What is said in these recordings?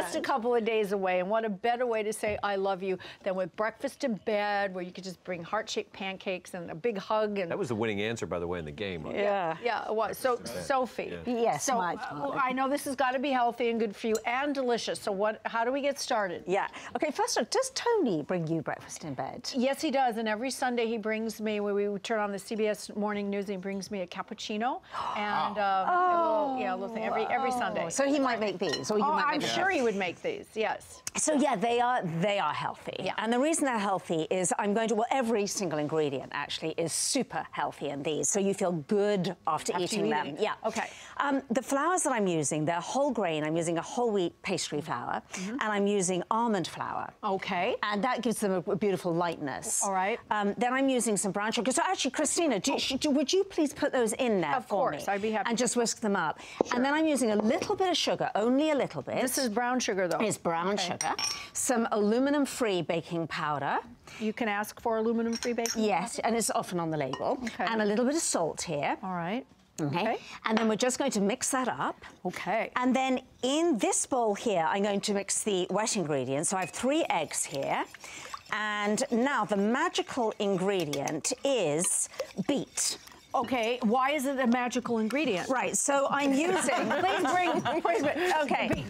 just a couple of days away, and what a better way to say I love you than with breakfast in bed, where you could just bring heart-shaped pancakes and a big hug. And that was the winning answer, by the way, in the game. Wasn't it? Yeah, it was. So, Sophie. Yeah. Yes, so I know this has got to be healthy and good for you and delicious. So how do we get started? Yeah. Okay, first of all, does Tony bring you breakfast in bed? Yes, he does. And every Sunday he brings me, when we turn on the CBS Morning News, he brings me a cappuccino and a little thing every Sunday. So he might make these, or you might I'm make sure he would make these. Yes. So yeah, they are healthy. Yeah. And the reason they're healthy is every single ingredient actually is super healthy in these. So you feel good after eating them. Yeah. Okay. The flours that I'm using, they're whole grain. I'm using a whole wheat pastry flour, and I'm using almond flour. Okay. And that gives them a beautiful lightness. All right. Then I'm using some brown sugar. So actually, Christina, would you please put those in there for me? Of course, I'd be happy. And just whisk them up. Sure. And then I'm using a little bit of sugar, only a little bit. This is brown sugar, though. It's brown sugar. Some aluminum-free baking powder. You can ask for aluminum-free baking powder? Yes, and it's often on the label. Okay. And a little bit of salt here. All right. Okay. And then we're just going to mix that up. Okay. And then in this bowl here, I'm going to mix the wet ingredients. So I have 3 eggs here. And now the magical ingredient is beet. Okay, why is it a magical ingredient? Right, so I'm using, okay,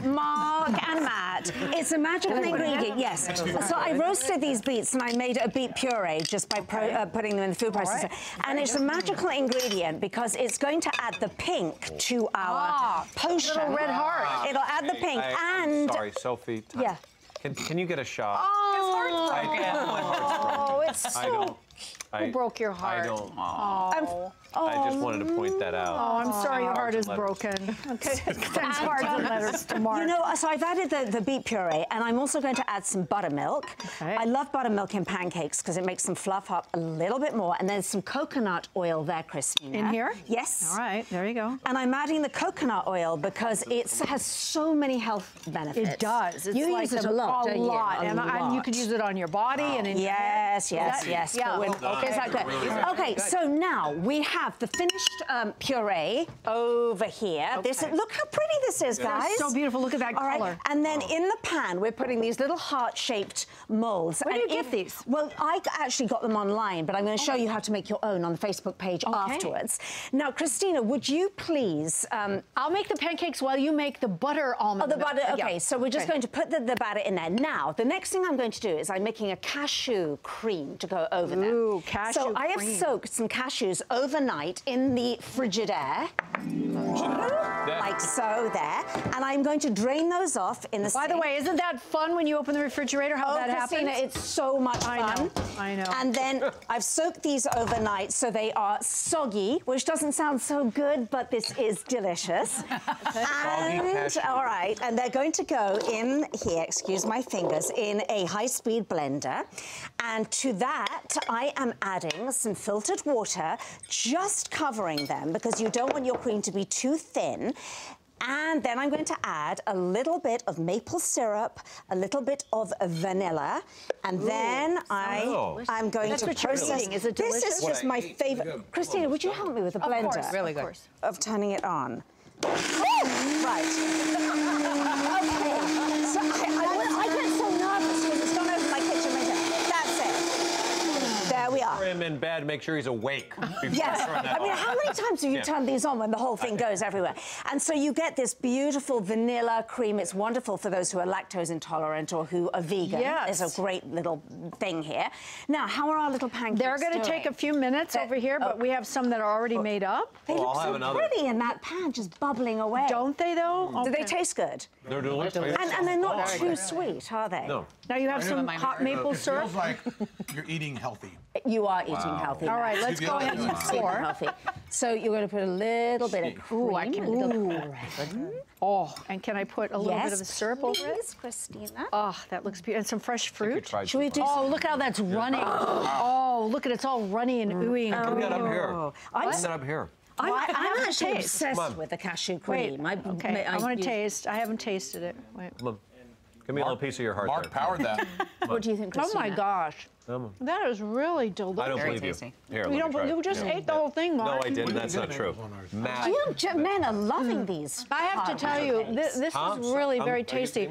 Mark and Matt, it's a magical ingredient, yes. So I roasted these beets and I made a beet puree just by putting them in the food processor. And it's a magical ingredient because it's going to add the pink to our potion. Little red heart. It'll add the pink I'm sorry, Sophie. Yeah. Can you get a shot? Oh, it's so... Who broke your heart? I don't. Oh. I just wanted to point that out. Oh, I'm sorry your heart is broken. Okay. Send cards and letters to Mark. You know, so I've added the beet puree, and I'm also going to add some buttermilk. Okay. I love buttermilk in pancakes because it makes them fluff up a little bit more. And then some coconut oil there, Christina. In here? Yes. All right, there you go. And I'm adding the coconut oil because it has so many health benefits. It does. It's you like use it a lot, don't you? And you could use it on your body and in yes. Yeah. Okay, is that good? Okay, so now we have the finished puree over here. Okay. Look how pretty this is, guys. It's so beautiful. Look at that color. Right. And then in the pan, we're putting these little heart-shaped molds. Where do you get these? Well, I actually got them online, but I'm going to show you how to make your own on the Facebook page afterwards. Now, Christina, would you please... I'll make the pancakes while you make the butter almond. Oh, the butter. Okay, yeah. so we're just going to put the batter in there. Now, the next thing I'm going to do is I'm making a cashew cream to go over there. Ooh, cashew So I have soaked some cashews overnight in the Frigidaire, like so there, and I'm going to drain those off in the By the way, isn't that fun when you open the refrigerator, how that Christina, happens? it's so much fun. I know. And then I've soaked these overnight so they are soggy, which doesn't sound so good, but this is delicious. And, all right, and they're going to go in here, excuse my fingers, in a high-speed blender. And to that, I am adding some filtered water, just covering them because you don't want your cream to be too thin. And then I'm going to add a little bit of maple syrup, a little bit of vanilla, and then I'm going to process. Is it delicious? This is just my favorite. Christina, would you help me with the blender? Of course, really good. Of turning it on. Right. Okay. So I get so nervous because it's gone over my kitchen window. That's it. There we are. For him in bed, make sure he's awake. Yes. I mean, how many times have you turned these on when the whole thing goes everywhere? And so you get this beautiful vanilla cream. It's wonderful for those who are lactose intolerant or who are vegan. Yes. There's a great little thing here. Now, how are our little pancakes They're going to take a few minutes over here, but we have some that are already made up. They look so pretty in that pan, just bubbling away. Don't they, though? Do they taste good? They're delicious. And they're not too sweet, are they? No. Now you have some hot maple syrup. It feels like you're eating healthy. You are eating healthy. All right, let's go ahead and pour. Healthy. So you're going to put a little bit of cream. Ooh, I can. Oh, and can I put a little bit of the syrup over it? Christina. Oh, that looks beautiful. And some fresh fruit. Should we do? Oh, look how that's running. Oh, look at it. It's all runny and ooey and Bring gooey. that up here. I'm Bring that up here. I'm actually taste. obsessed with the cashew Wait, cream. okay, I want to taste. I haven't tasted it. Wait. Come on. Give me a little piece of your heart Mark there. powered that. What do you think, Oh Christina? my gosh. That is really delicious. I don't Very believe tasty. you. Here, let You me don't try believe it. you just Yeah. ate the whole thing, Mark. No, I didn't. That's not true. Matt. You men are loving these. I have to tell you, this is really very tasty.